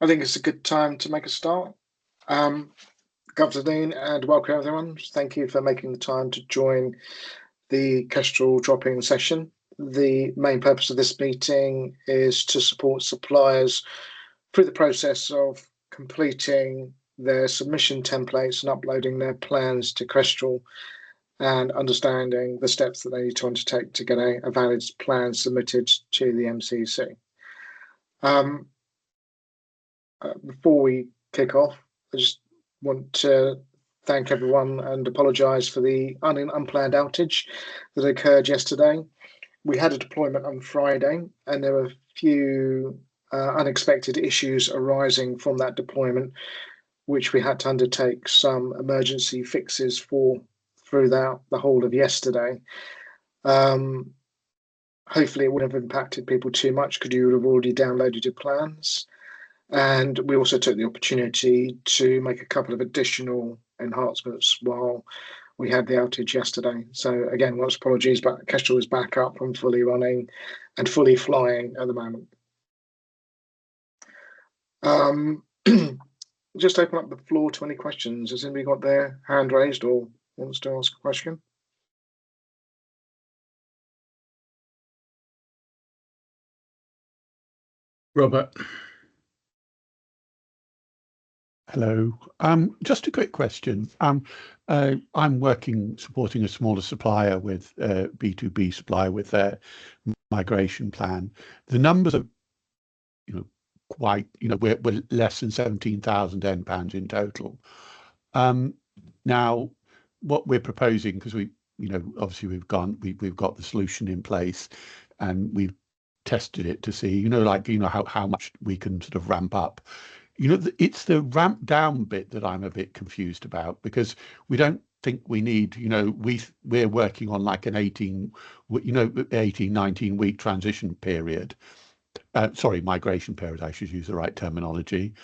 I think it's a good time to make a start. Good afternoon and welcome everyone. Thank you for making the time to join the Kestrel drop-in session. The main purpose of this meeting is to support suppliers through the process of completing their submission templates and uploading their plans to Kestrel and understanding the steps that they need to undertake to get a valid plan submitted to the MCC. Before we kick off, I just want to thank everyone and apologise for the unplanned outage that occurred yesterday. We had a deployment on Friday and there were a few unexpected issues arising from that deployment, which we had to undertake some emergency fixes for throughout the whole of yesterday. Hopefully it wouldn't have impacted people too much because you would have already downloaded your plans. And we also took the opportunity to make a couple of additional enhancements while we had the outage yesterday. So again, once apologies, but Kestrel is back up and fully running and fully flying at the moment. Just open up the floor to any questions. Has anybody got their hand raised or wants to ask a question? Robert. Hello. Just a quick question. I'm supporting a smaller supplier with B2B supplier with their migration plan. The numbers are, quite, we're less than 17,000 £10 in total. Now, what we're proposing, because obviously we've got the solution in place, and we've tested it to see, how much we can sort of ramp up. It's the ramp down bit that I'm a bit confused about, because we don't think we need, we're working on like an 18, 19 week transition period. Sorry, migration period, I should use the right terminology.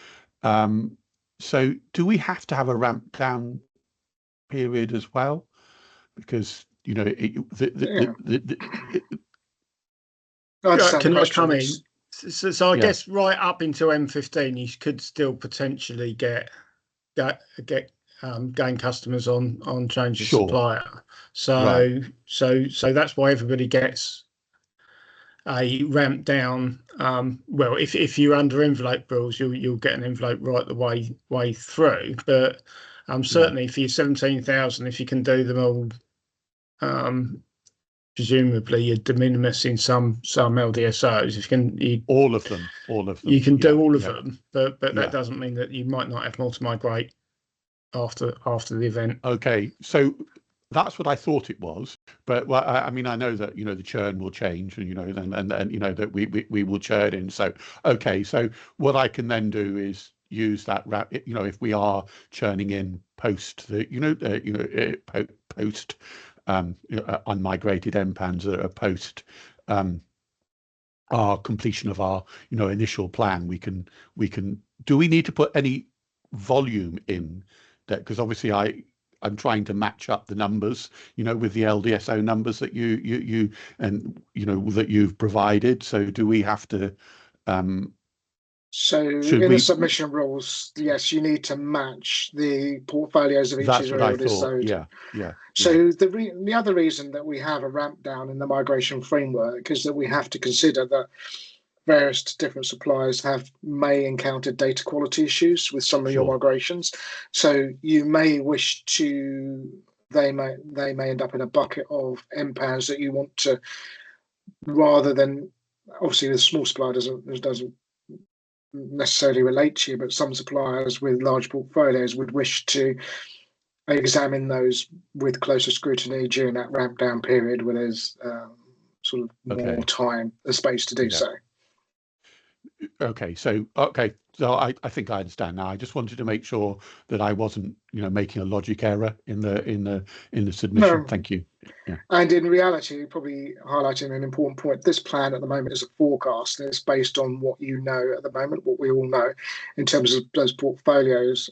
So do we have to have a ramp down period as well? Because, can I come in? So I guess right up until M15, you could still potentially gain customers on change of supplier. So that's why everybody gets a ramp down. Well, if you're under envelope rules, you'll get an envelope right the way through. But certainly for your 17,000, if you can do them all. Presumably you're de minimis in some LDSOs. If you can, all of them. You can do all of them, but that doesn't mean that you might not have more to migrate after the event. Okay, so that's what I thought it was, but I mean, I know that the churn will change, and that we will churn in. So okay, so what I can then do is use that wrap. If we are churning in post the post. Unmigrated MPANs that are post our completion of our initial plan, we can do we need to put any volume in that? Because obviously I'm trying to match up the numbers with the LDSO numbers that you and that you've provided. So do we have to So in the submission rules, yes, you need to match the portfolios of each of your LDSOs. Yeah. So the other reason that we have a ramp down in the migration framework is that we have to consider that various different suppliers may encounter data quality issues with some of your migrations. So you may wish to, they may end up in a bucket of MPANs that you want to, rather than, obviously the small supplier doesn't necessarily relate to you, but some suppliers with large portfolios would wish to examine those with closer scrutiny during that ramp down period where there's sort of more time and space to do so. So I think I understand now. I just wanted to make sure that I wasn't making a logic error in the submission. No. Thank you. Yeah. And in reality, probably highlighting an important point, this plan at the moment is a forecast, and it's based on what you know at the moment, what we all know in terms of those portfolios.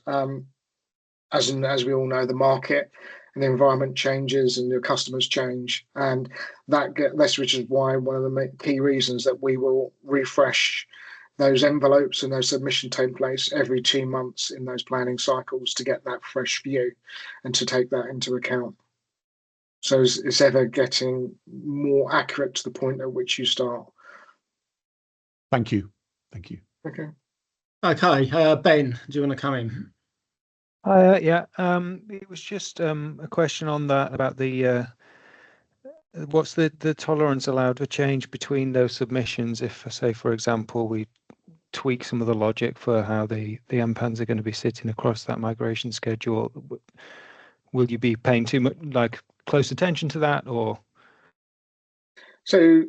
As we all know, the market and the environment changes and your customers change, and which is why one of the key reasons that we will refresh those envelopes and those submission templates every 2 months in those planning cycles to get that fresh view and to take that into account. So it's ever getting more accurate to the point at which you start. Thank you. Thank you. Okay. Okay, Ben, do you want to come in? Yeah, it was just a question on that about the what's the tolerance allowed for change between those submissions if, say, for example, we tweak some of the logic for how the MPANs are going to be sitting across that migration schedule. Will you be paying too much, like, close attention to that, or? So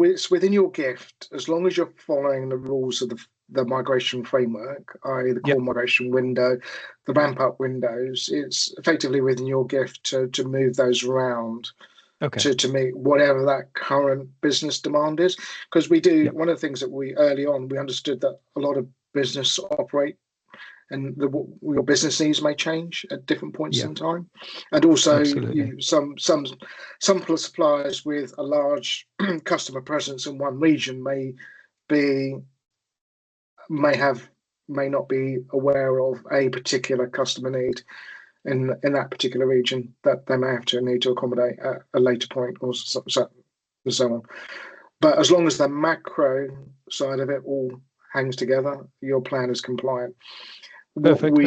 it's within your gift, as long as you're following the rules of the migration framework, i.e. the core migration window, the ramp up windows. It's effectively within your gift to move those around. Okay. To meet whatever that current business demand is, because we do one of the things that we early on we understood that a lot of business operate and your business needs may change at different points in time, and also some suppliers with a large customer presence in one region may not be aware of a particular customer need in that particular region that they may have to need to accommodate at a later point, or so on. But as long as the macro side of it all hangs together, your plan is compliant. Perfect.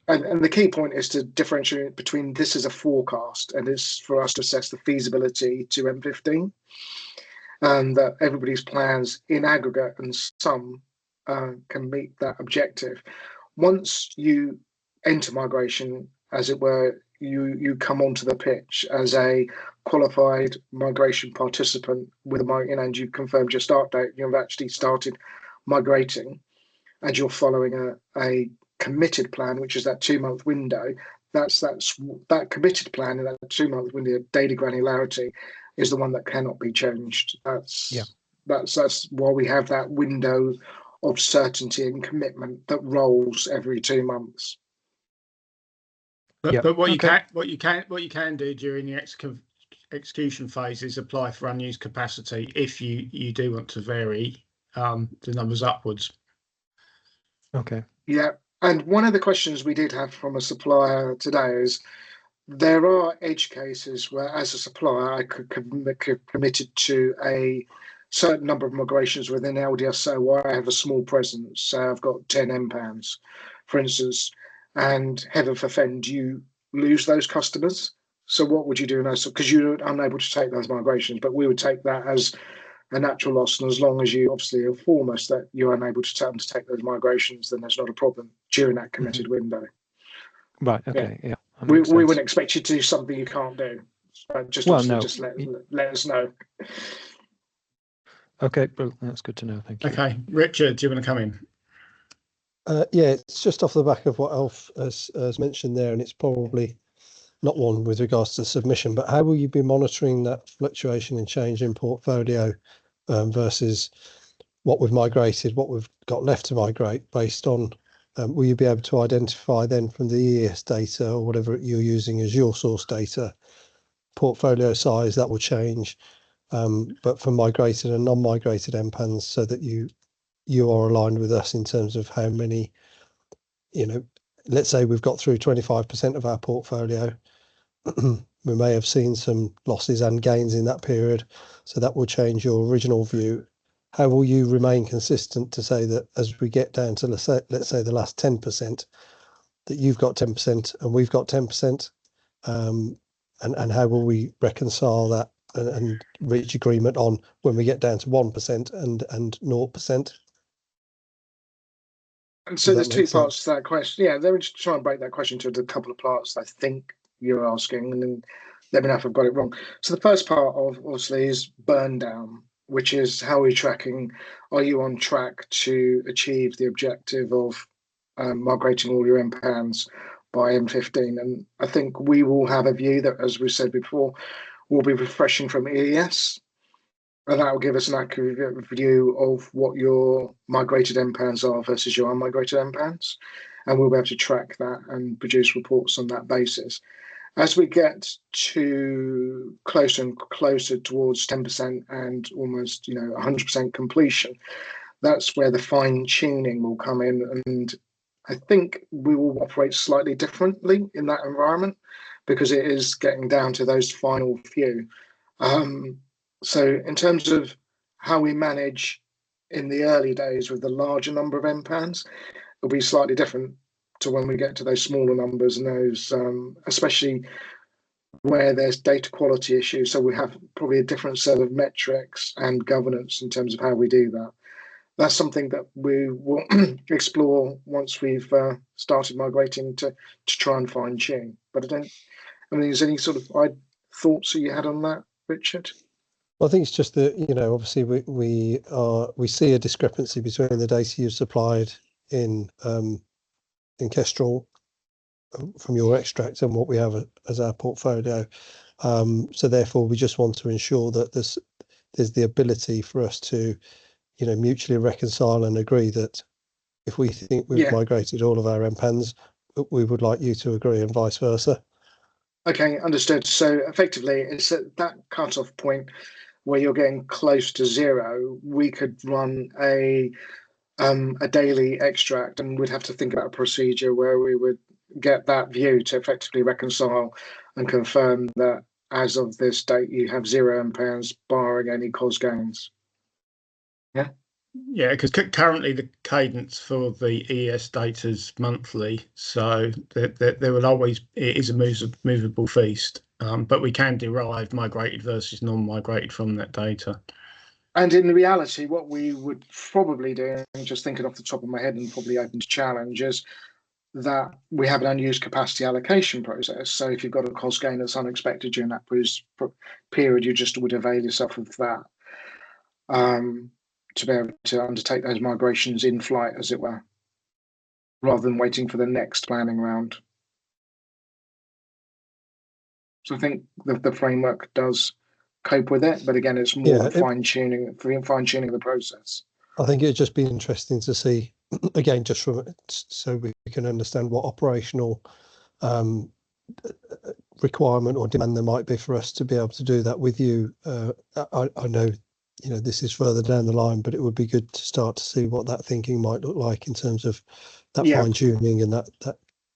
And the key point is to differentiate between this is a forecast and it's for us to assess the feasibility to M15, and that everybody's plans in aggregate and some can meet that objective. Once you enter migration, as it were, you come onto the pitch as a qualified migration participant with and you confirmed your start date. You've actually started migrating, and you're following a committed plan, which is that 2-month window. That committed plan in that 2-month window, data granularity, is the one that cannot be changed. That's why we have that window of certainty and commitment that rolls every 2 months. But what you can do during the execution phase is apply for unused capacity if you do want to vary the numbers upwards. Okay. Yeah, and one of the questions we did have from a supplier today is there are edge cases where, as a supplier, I could committed to a certain number of migrations within LDSO where I have a small presence. So I've got 10 MPANs, for instance, and heaven forfend you lose those customers. So what would you do now? So because you're unable to take those migrations, but we would take that as a natural loss, and as long as you obviously inform us that you're unable to undertake those migrations, then there's not a problem during that committed window. Right. Okay. Yeah. We wouldn't expect you to do something you can't do. Just let us know. Okay, brilliant. That's good to know. Thank you. Okay, Richard, do you want to come in? Yeah, it's just off the back of what Alf has mentioned there, and it's probably not one with regards to submission, but how will you be monitoring that fluctuation and change in portfolio versus what we've migrated, what we've got left to migrate based on, will you be able to identify then from the ES data or whatever you're using as your source data, portfolio size that will change, but for migrated and non-migrated MPANs, so that you are aligned with us in terms of how many, let's say we've got through 25% of our portfolio. We may have seen some losses and gains in that period, so that will change your original view. How will you remain consistent to say that as we get down to, let's say the last 10%, that you've got 10% and we've got 10%, and how will we reconcile that and reach agreement on when we get down to 1% and 0%? And so there's two parts to that question. Yeah, let me just try and break that question into a couple of parts I think you're asking, and then let me know if I've got it wrong. So the first part of obviously is burn down, which is how are you tracking? Are you on track to achieve the objective of migrating all your MPANs by M15? And I think we will have a view that, as we said before, we'll be refreshing from EES, and that will give us an accurate view of what your migrated MPANs are versus your unmigrated MPANs, and we'll be able to track that and produce reports on that basis. As we get to closer and closer towards 10% and almost 100% completion, that's where the fine tuning will come in, and I think we will operate slightly differently in that environment because it is getting down to those final few. So in terms of how we manage in the early days with the larger number of MPANs, it'll be slightly different to when we get to those smaller numbers and those, especially where there's data quality issues. So we have probably a different set of metrics and governance in terms of how we do that. That's something that we will explore once we've started migrating to try and fine tune. But is there any sort of thoughts that you had on that, Richard? Well, I think it's just that, obviously we see a discrepancy between the data you've supplied in Kestrel from your extract and what we have as our portfolio. So therefore, we just want to ensure that there's the ability for us to, mutually reconcile and agree that if we think we've migrated all of our MPANs, we would like you to agree, and vice versa. Okay, understood. So effectively, it's at that cut-off point where you're getting close to zero, we could run a daily extract, and we'd have to think about a procedure where we would get that view to effectively reconcile and confirm that as of this date you have 0 MPANs barring any cos gains. Yeah, because currently the cadence for the ES data is monthly, so there will always, it is a movable feast, but we can derive migrated versus non-migrated from that data. And in reality, what we would probably do, just thinking off the top of my head and probably open to challenge, is that we have an unused capacity allocation process. So if you've got a cost gain that's unexpected during that period, you just would avail yourself of that to be able to undertake those migrations in flight, as it were, rather than waiting for the next planning round. So I think the framework does cope with it, but again, it's more fine-tuning of the process. I think it'd just be interesting to see, again, just from so we can understand what operational requirement or demand there might be for us to be able to do that with you. I know, this is further down the line, but it would be good to start to see what that thinking might look like in terms of that fine-tuning and that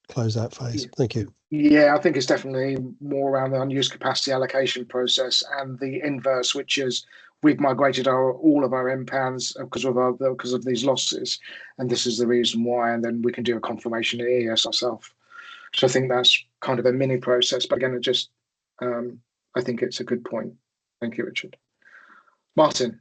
close-out phase. Thank you. Yeah, I think it's definitely more around the unused capacity allocation process and the inverse, which is we've migrated all of our MPANs because of these losses, and this is the reason why, and then we can do a confirmation at ES ourselves. So I think that's kind of a mini process, but again, I think it's a good point. Thank you, Richard. Martin.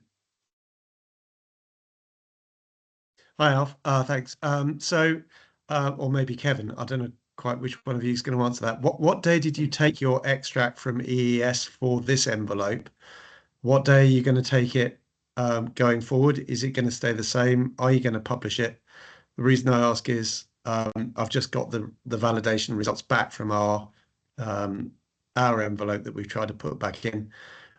Hi, Alf. Thanks. Or maybe Kevin, I don't know quite which one of you is going to answer that. What day did you take your extract from EES for this envelope? What day are you going to take it going forward? Is it going to stay the same? Are you going to publish it? The reason I ask is I've just got the validation results back from our envelope that we've tried to put back in,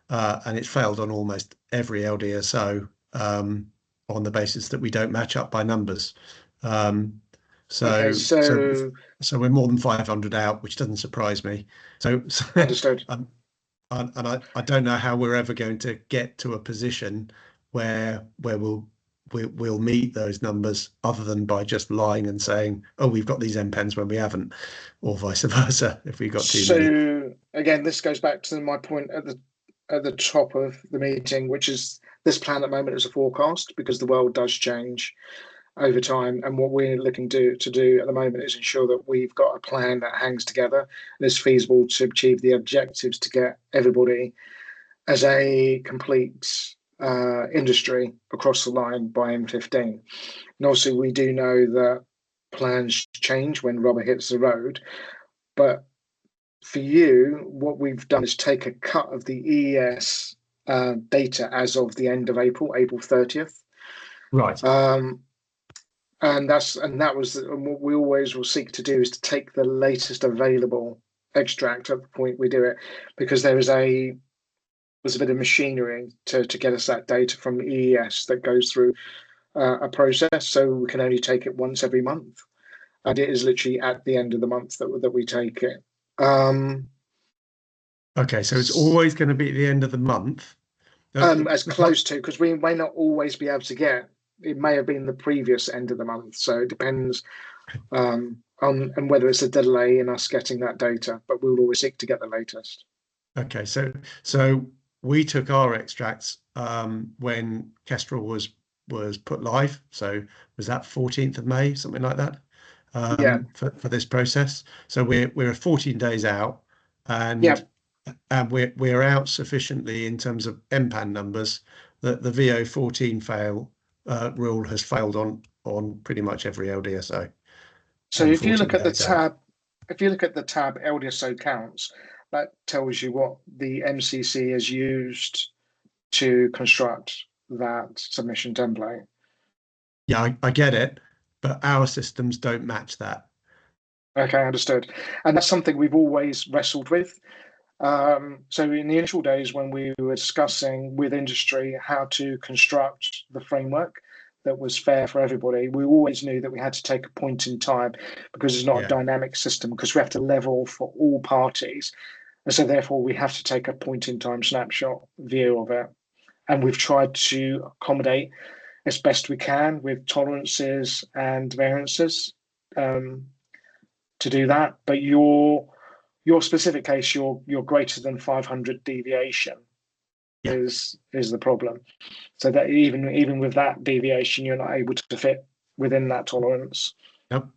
and it's failed on almost every LDSO on the basis that we don't match up by numbers. So we're more than 500 out, which doesn't surprise me. So understood. And I don't know how we're ever going to get to a position where we'll meet those numbers other than by just lying and saying, oh, we've got these MPANs when we haven't, or vice versa if we've got too many. So again, this goes back to my point at the top of the meeting, which is this plan at the moment is a forecast because the world does change over time, and what we're looking to do at the moment is ensure that we've got a plan that hangs together and is feasible to achieve the objectives to get everybody as a complete industry across the line by M15. And obviously we do know that plans change when rubber hits the road, but for you, what we've done is take a cut of the EES data as of the end of April 30th. Right. And what we always will seek to do is to take the latest available extract at the point we do it, because there's a bit of machinery to get us that data from EES that goes through a process. So we can only take it once every month, and it is literally at the end of the month that we take it. Okay, so it's always going to be at the end of the month. As close to, because we may not always be able to get. It may have been the previous end of the month, so it depends on and whether it's a delay in us getting that data. But we will always seek to get the latest. Okay, so we took our extracts when Kestrel was put live. So was that 14th of May, something like that? Yeah. For this process. So we're 14 days out, and Yeah. and we're out sufficiently in terms of MPAN numbers that the VO14 fail rule has failed on pretty much every LDSO. So if you look at the tab, LDSO counts, that tells you what the MCC has used to construct that submission template. Yeah, I get it, but our systems don't match that. Okay, understood. And that's something we've always wrestled with. So in the initial days when we were discussing with industry how to construct the framework that was fair for everybody, we always knew that we had to take a point in time because it's not a dynamic system, because we have to level for all parties. And so therefore we have to take a point in time snapshot view of it. And we've tried to accommodate as best we can with tolerances and variances to do that. But your specific case, your greater than 500 deviation is the problem. So that even with that deviation, you're not able to fit within that tolerance. Nope.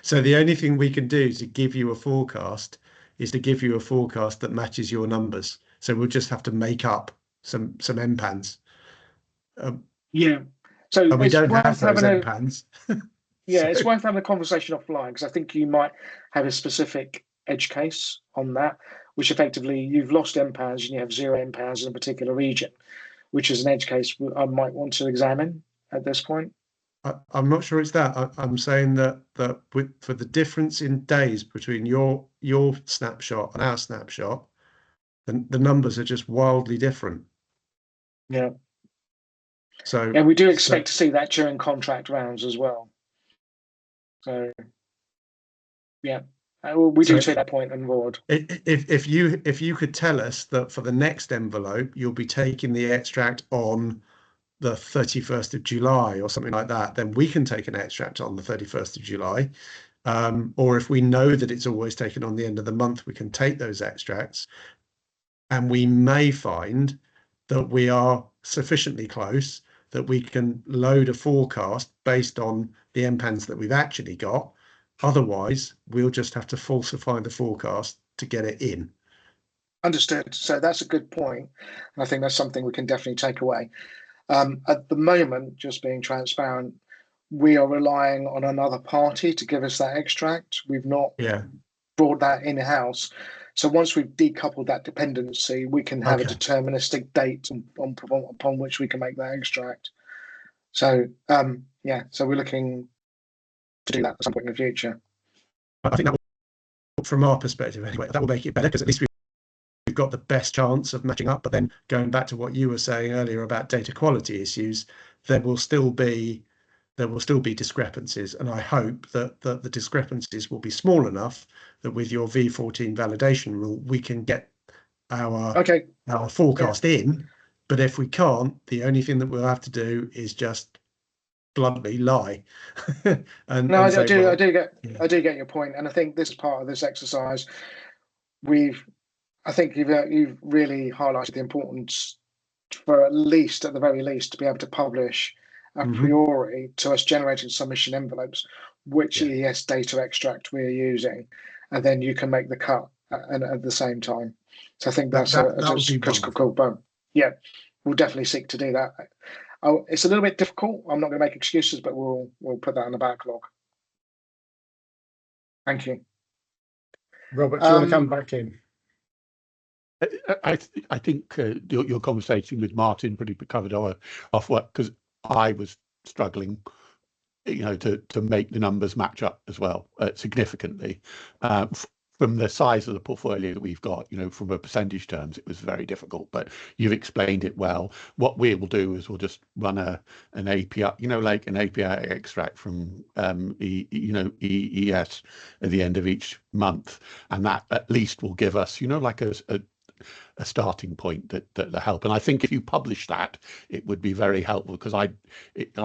So the only thing we can do to give you a forecast is to give you a forecast that matches your numbers. So we'll just have to make up some MPANs. Yeah. So we don't have those MPANs. Yeah, it's worth having a conversation offline, because I think you might have a specific edge case on that, which effectively you've lost MPANs and you have 0 MPANs in a particular region, which is an edge case I might want to examine at this point. I'm not sure it's that. I'm saying that for the difference in days between your snapshot and our snapshot, the numbers are just wildly different. Yeah. So we do expect to see that during contract rounds as well. So yeah, we do take that point on board. If you could tell us that for the next envelope you'll be taking the extract on the 31st of July or something like that, then we can take an extract on the 31st of July. Or if we know that it's always taken on the end of the month, we can take those extracts, and we may find that we are sufficiently close that we can load a forecast based on the MPANs that we've actually got. Otherwise, we'll just have to falsify the forecast to get it in. Understood. So that's a good point. And I think that's something we can definitely take away. At the moment, just being transparent, we are relying on another party to give us that extract. We've not brought that in-house. So once we've decoupled that dependency, we can have a deterministic date upon which we can make that extract. So so we're looking to do that at some point in the future. I think that will, from our perspective anyway, that will make it better, because at least we've got the best chance of matching up. But then going back to what you were saying earlier about data quality issues, there will still be discrepancies, and I hope that the discrepancies will be small enough that with your V14 validation rule we can get our forecast in. But if we can't, the only thing that we'll have to do is just bluntly lie. I do get your point, and I think this is part of this exercise. I think you've really highlighted the importance for at the very least, to be able to publish a priori to us generating submission envelopes which EES data extract we're using, and then you can make the cut at the same time. So I think that's a critical component. Yeah, we'll definitely seek to do that. It's a little bit difficult. I'm not going to make excuses, but we'll put that in the backlog. Thank you. Robert, do you want to come back in? I think your conversation with Martin pretty covered off what, because I was struggling, to make the numbers match up as well significantly from the size of the portfolio that we've got, from a percentage terms, it was very difficult, but you've explained it well. What we will do is we'll just run an API, like an API extract from EES at the end of each month, and that at least will give us, like a starting point that help. And I think if you publish that, it would be very helpful, because I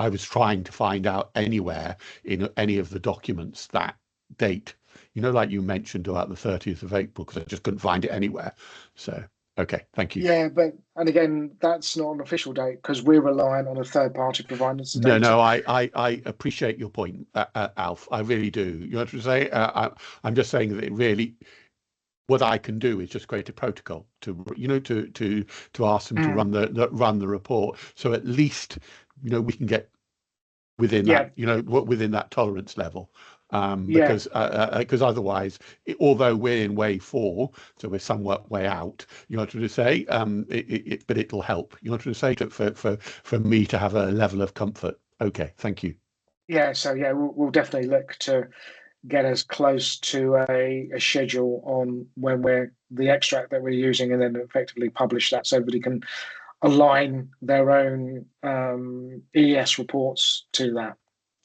was trying to find out anywhere in any of the documents that date, like you mentioned about the 30th of April, because I just couldn't find it anywhere. So, okay, thank you. Yeah, and again, that's not an official date because we're relying on a third party providing the data. No, I appreciate your point, Alf. I really do. You know what to say? I'm just saying that it really, what I can do is just create a protocol to ask them to run the report. So at least, we can get within that, within that tolerance level. Because otherwise, although we're in wave 4, so we're somewhat way out, you know what to say, but it'll help, you know what to say, for me to have a level of comfort. Okay, thank you. Yeah, so we'll definitely look to get as close to a schedule on when the extract that we're using, and then effectively publish that so everybody can align their own ES reports to that.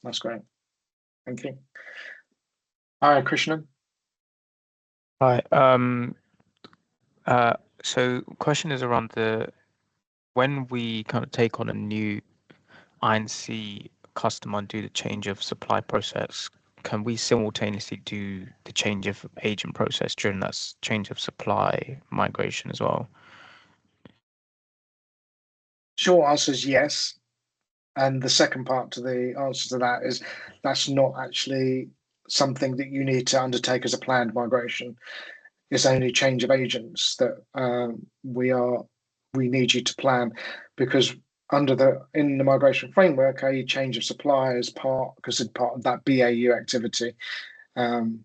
That's great. Thank you. Hi, Krishnan. Hi. So question is around when we kind of take on a new I&C customer and do the change of supply process, can we simultaneously do the change of agent process during that change of supply migration as well? Short answer is yes. And the second part to the answer to that is that's not actually something that you need to undertake as a planned migration. It's only change of agents that we need you to plan, because in the migration framework, a change of supply is part of that BAU activity, and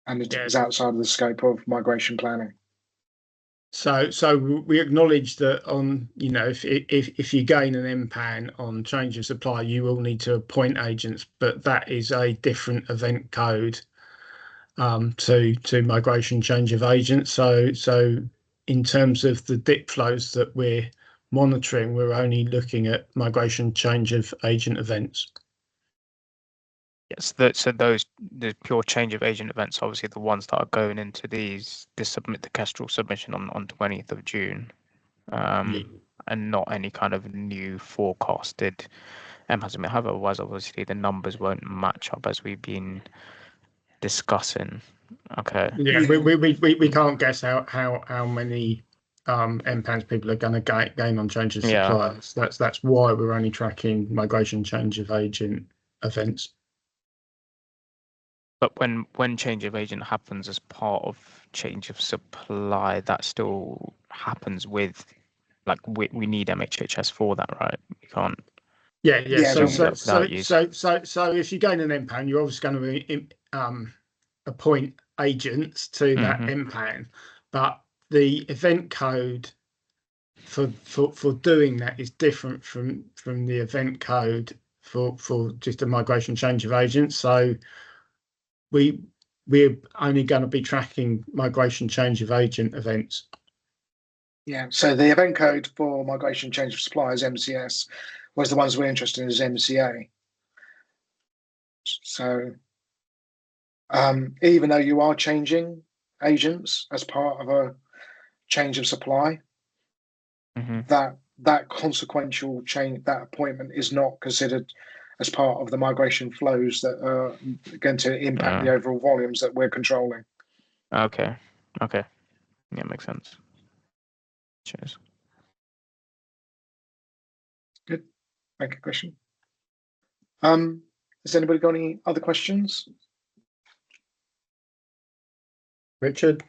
it is outside of the scope of migration planning. So we acknowledge that on, if you gain an MPAN on change of supply, you will need to appoint agents, but that is a different event code to migration change of agents. So in terms of the DIP flows that we're monitoring, we're only looking at migration change of agent events. Yes, so the pure change of agent events, obviously the ones that are going into this submit the Kestrel submission on 20th of June, and not any kind of new forecasted MHAs. Otherwise, obviously the numbers won't match up as we've been discussing. Okay. Yeah, we can't guess how many MPANs people are going to gain on change of suppliers. That's why we're only tracking migration change of agent events. But when change of agent happens as part of change of supply, that still happens with, like, we need MHHS for that, right? We can't. Yeah. So if you gain an MPAN, you're obviously going to appoint agents to that MPAN, but the event code for doing that is different from the event code for just a migration change of agents. So we're only going to be tracking migration change of agent events. Yeah, so the event code for migration change of suppliers, MCS, was the ones we're interested in as MCA. So even though you are changing agents as part of a change of supply, that consequential change, that appointment is not considered as part of the migration flows that are going to impact the overall volumes that we're controlling. Okay. Yeah, makes sense. Cheers. Good. Thank you, Christian. Has anybody got any other questions? Richard?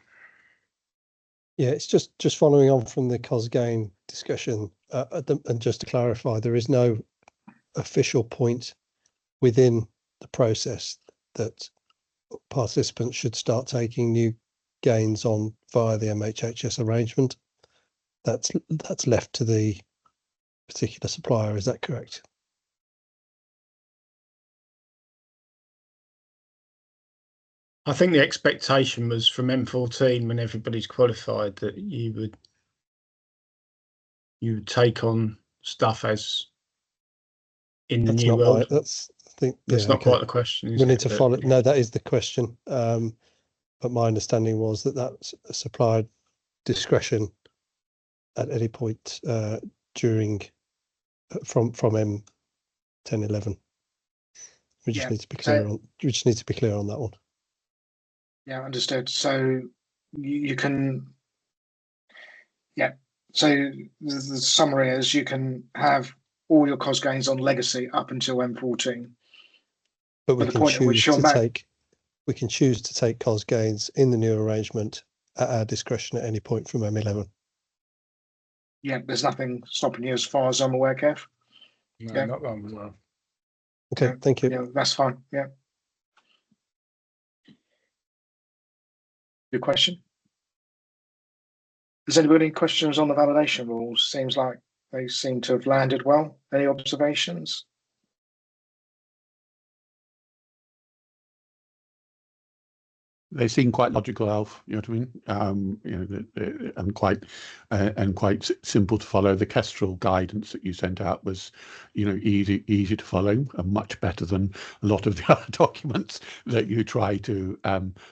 Yeah, it's just following on from the COSGAIN discussion, and just to clarify, there is no official point within the process that participants should start taking new gains on via the MHHS arrangement. That's left to the particular supplier. Is that correct? I think the expectation was from M14 when everybody's qualified that you would take on stuff as in the new world. That's I think that's not quite the question. We need to follow. No, that is the question. But my understanding was that that's a supplier discretion at any point during from M1011. We just need to be clear on. We just need to be clear on that one. Yeah, understood. So you can. Yeah. So the summary is you can have all your COS gains on legacy up until M14. But we can choose to take COS gains in the new arrangement at our discretion at any point from M11. Yeah, there's nothing stopping you as far as I'm aware, Kev. No, yeah. Not wrong as well. Okay, yeah. Thank you. Yeah, that's fine. Yeah. Good question. Has anybody any questions on the validation rules? Seems like they seem to have landed well. Any observations? They seem quite logical, Alf. You know what I mean? And quite simple to follow. The Kestrel guidance that you sent out was, easy to follow, and much better than a lot of the other documents that you try to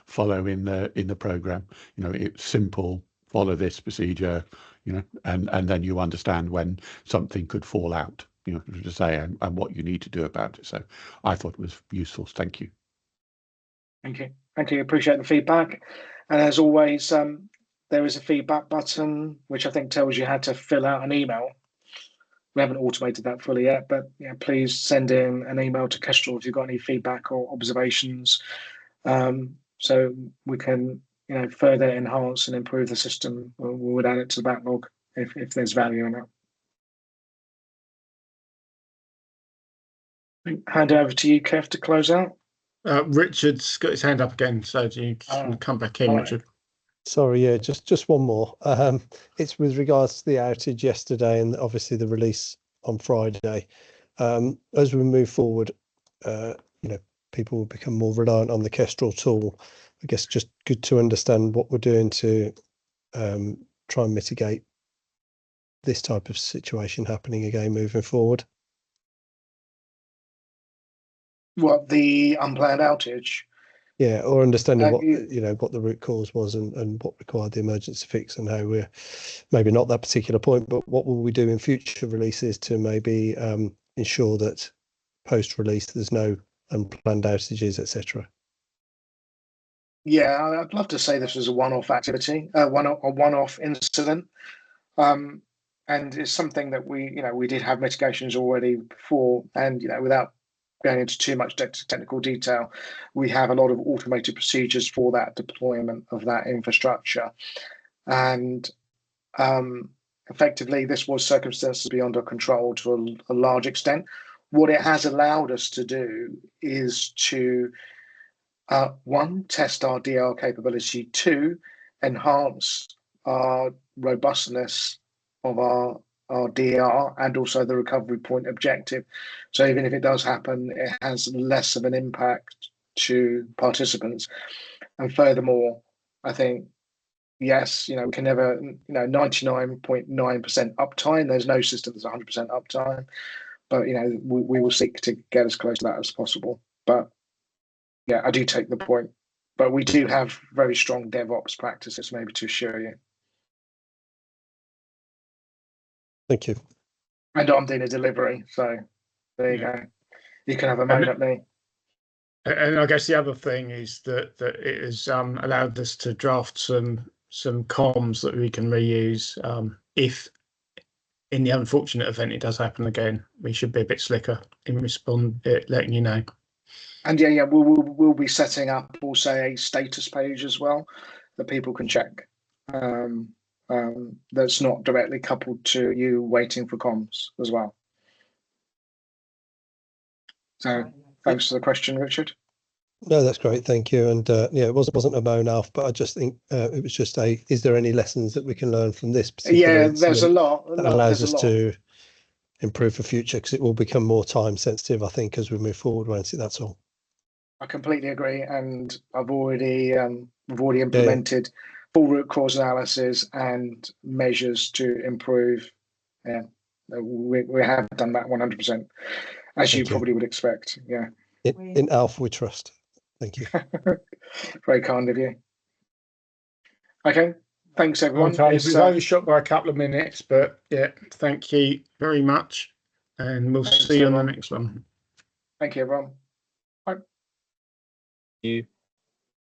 follow in the program. It's simple. Follow this procedure. And then you understand when something could fall out. To say and what you need to do about it. So I thought it was useful. Thank you. Thank you. Thank you. Appreciate the feedback. And as always, there is a feedback button, which I think tells you how to fill out an email. We haven't automated that fully yet, but yeah, please send in an email to Kestrel if you've got any feedback or observations, so we can, further enhance and improve the system. We would add it to the backlog if there's value in it. Hand over to you, Kev, to close out. Richard's got his hand up again, so do you come back in, Richard? Sorry, yeah, just one more. It's with regards to the outage yesterday and obviously the release on Friday. As we move forward, people will become more reliant on the Kestrel tool. I guess just good to understand what we're doing to try and mitigate this type of situation happening again moving forward. What, the unplanned outage? Yeah, or understanding what the root cause was and what required the emergency fix, and how we're maybe not that particular point, but what will we do in future releases to maybe ensure that post-release there's no unplanned outages, etc. Yeah, I'd love to say this was a one-off activity, a one-off incident, and it's something that we did have mitigations already before, and without going into too much technical detail, we have a lot of automated procedures for that deployment of that infrastructure. And effectively, this was circumstances beyond our control to a large extent. What it has allowed us to do is to, one, test our DR capability, two, enhance our robustness of our DR and also the recovery point objective. So even if it does happen, it has less of an impact to participants. And furthermore, I think, yes, we can never, 99.9% uptime. There's no system that's 100% uptime, but, we will seek to get as close to that as possible. But yeah, I do take the point, but we do have very strong DevOps practices, maybe to assure you. Thank you. And I'm doing a delivery, so there you go. You can have a moan at me. And I guess the other thing is that it has allowed us to draft some comms that we can reuse if, in the unfortunate event it does happen again. We should be a bit slicker in letting you know. And yeah, we'll be setting up also a status page as well that people can check. That's not directly coupled to you waiting for comms as well. So thanks for the question, Richard. No, that's great, thank you. And it wasn't a moan, Alf, but I just think it was just is there any lessons that we can learn from this particular incident there's a lot that allows us to improve for future, because it will become more time sensitive, I think, as we move forward, won't it? That's all. I completely agree, and we've already implemented full root cause analysis and measures to improve. Yeah, we have done that 100%, as you probably would expect. Yeah. In Alf we trust. Thank you. Very kind of you. Okay, thanks everyone. Okay, we've only shot by a couple of minutes, but yeah, thank you very much, and we'll see you on the next one. Thank you, everyone. Bye. You.